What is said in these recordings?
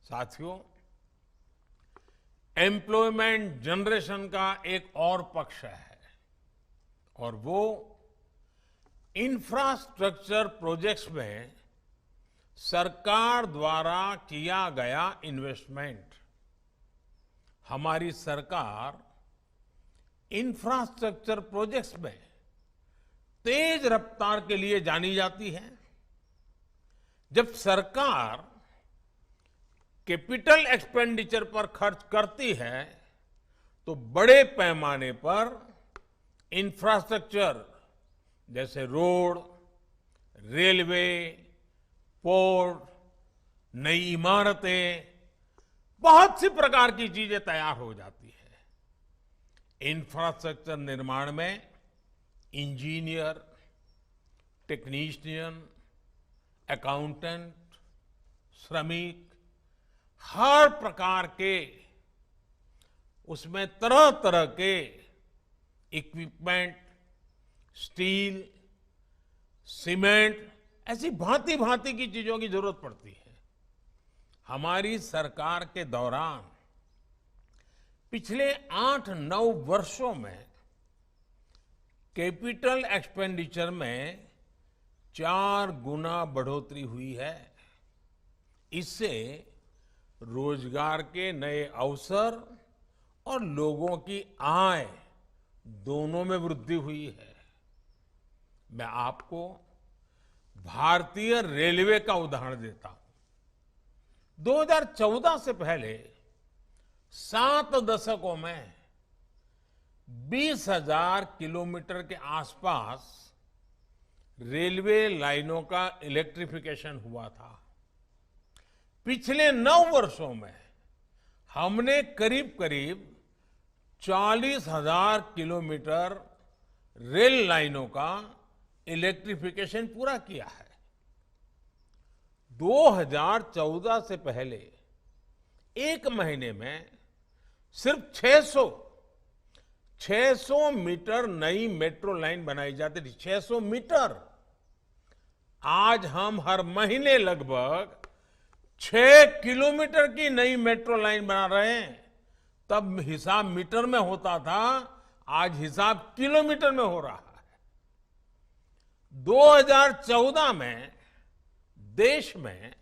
साथियों, employment generation का एक और पक्ष है और वो इंफ्रास्ट्रक्चर प्रोजेक्ट्स में सरकार द्वारा किया गया इन्वेस्टमेंट। हमारी सरकार इंफ्रास्ट्रक्चर प्रोजेक्ट्स में तेज रफ्तार के लिए जानी जाती है। जब सरकार कैपिटल एक्सपेंडिचर पर खर्च करती है तो बड़े पैमाने पर इंफ्रास्ट्रक्चर जैसे रोड, रेलवे, पोर्ट, नई इमारतें, बहुत सी प्रकार की चीजें तैयार हो जाती है। इंफ्रास्ट्रक्चर निर्माण में इंजीनियर, टेक्नीशियन, अकाउंटेंट, श्रमिक, हर प्रकार के उसमें तरह तरह के इक्विपमेंट, स्टील, सीमेंट, ऐसी भांति भांति की चीजों की जरूरत पड़ती है। हमारी सरकार के दौरान पिछले 8-9 वर्षों में कैपिटल एक्सपेंडिचर में 4 गुना बढ़ोतरी हुई है। इससे रोजगार के नए अवसर और लोगों की आय दोनों में वृद्धि हुई है। मैं आपको भारतीय रेलवे का उदाहरण देता हूं। 2014 से पहले 7 दशकों में 20,000 किलोमीटर के आसपास रेलवे लाइनों का इलेक्ट्रिफिकेशन हुआ था। पिछले 9 वर्षों में हमने करीब करीब 40,000 किलोमीटर रेल लाइनों का इलेक्ट्रिफिकेशन पूरा किया है। 2014 से पहले एक महीने में सिर्फ 600 मीटर नई मेट्रो लाइन बनाई जाती थी। 600 मीटर। आज हम हर महीने लगभग 6 किलोमीटर की नई मेट्रो लाइन बना रहे हैं। तब हिसाब मीटर में होता था, आज हिसाब किलोमीटर में हो रहा है। 2014 में देश में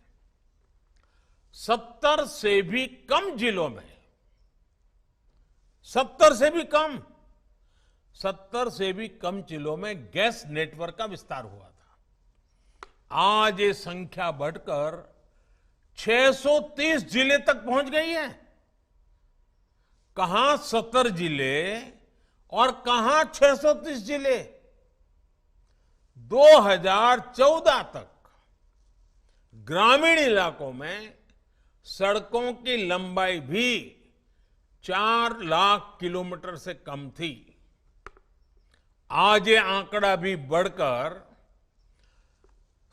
70 से भी कम जिलों में 70 से भी कम जिलों में गैस नेटवर्क का विस्तार हुआ था। आज ये संख्या बढ़कर 630 जिले तक पहुंच गई है। कहां 70 जिले और कहां 630 जिले। 2014 तक ग्रामीण इलाकों में सड़कों की लंबाई भी 4 लाख किलोमीटर से कम थी। आज ये आंकड़ा भी बढ़कर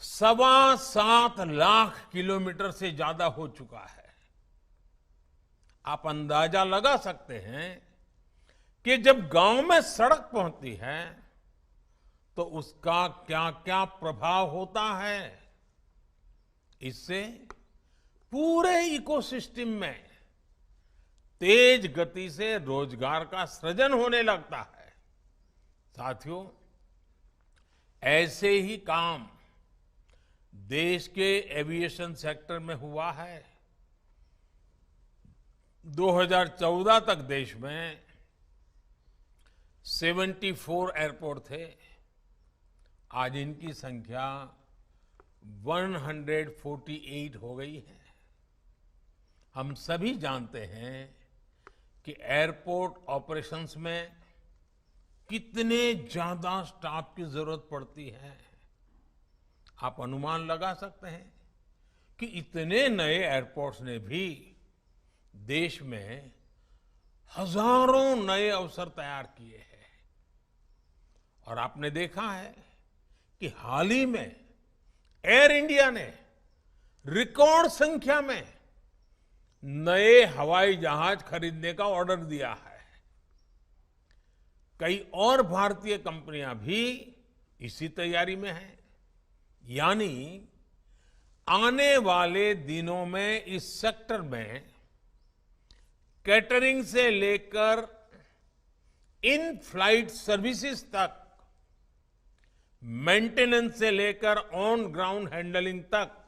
7.25 लाख किलोमीटर से ज्यादा हो चुका है। आप अंदाजा लगा सकते हैं कि जब गांव में सड़क पहुंचती है तो उसका क्या क्या प्रभाव होता है। इससे पूरे इकोसिस्टम में तेज गति से रोजगार का सृजन होने लगता है। साथियों, ऐसे ही काम देश के एविएशन सेक्टर में हुआ है। 2014 तक देश में 74 एयरपोर्ट थे। आज इनकी संख्या 148 हो गई है। हम सभी जानते हैं कि एयरपोर्ट ऑपरेशंस में कितने ज्यादा स्टाफ की जरूरत पड़ती है। आप अनुमान लगा सकते हैं कि इतने नए एयरपोर्ट्स ने भी देश में हजारों नए अवसर तैयार किए हैं। और आपने देखा है कि हाल ही में एयर इंडिया ने रिकॉर्ड संख्या में नए हवाई जहाज खरीदने का ऑर्डर दिया है। कई और भारतीय कंपनियां भी इसी तैयारी में हैं। यानी आने वाले दिनों में इस सेक्टर में कैटरिंग से लेकर इन फ्लाइट सर्विसेज तक, मेंटेनेंस से लेकर ऑन ग्राउंड हैंडलिंग तक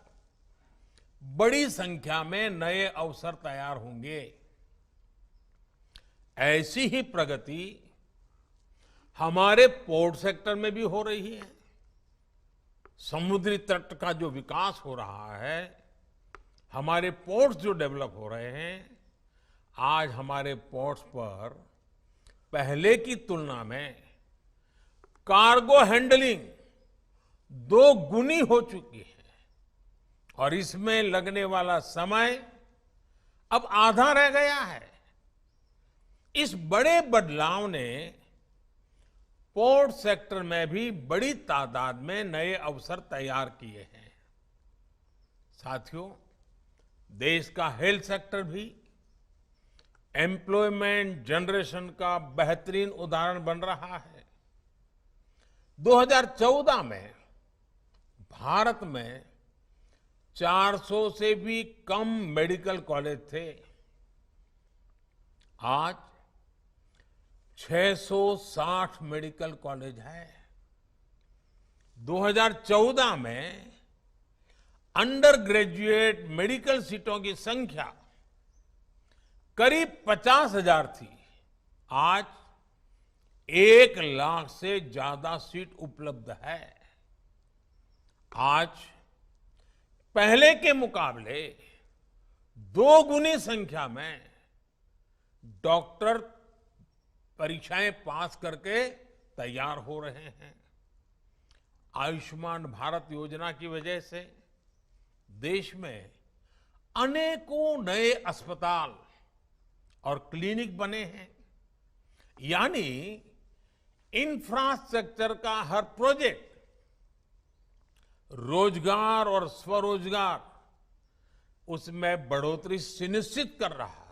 बड़ी संख्या में नए अवसर तैयार होंगे। ऐसी ही प्रगति हमारे पोर्ट सेक्टर में भी हो रही है। समुद्री तट का जो विकास हो रहा है, हमारे पोर्ट्स जो डेवलप हो रहे हैं, आज हमारे पोर्ट्स पर पहले की तुलना में कार्गो हैंडलिंग 2 गुनी हो चुकी है और इसमें लगने वाला समय अब आधा रह गया है। इस बड़े बदलाव ने पोर्ट सेक्टर में भी बड़ी तादाद में नए अवसर तैयार किए हैं। साथियों, देश का हेल्थ सेक्टर भी एम्प्लॉयमेंट जनरेशन का बेहतरीन उदाहरण बन रहा है। 2014 में भारत में 400 से भी कम मेडिकल कॉलेज थे। आज 660 मेडिकल कॉलेज है। 2014 में अंडर ग्रेजुएट मेडिकल सीटों की संख्या करीब 50,000 थी। आज 1 लाख से ज्यादा सीट उपलब्ध है। आज पहले के मुकाबले 2 गुनी संख्या में डॉक्टर परीक्षाएं पास करके तैयार हो रहे हैं। आयुष्मान भारत योजना की वजह से देश में अनेकों नए अस्पताल और क्लिनिक बने हैं। यानी इंफ्रास्ट्रक्चर का हर प्रोजेक्ट रोजगार और स्वरोजगार उसमें बढ़ोतरी सुनिश्चित कर रहा है।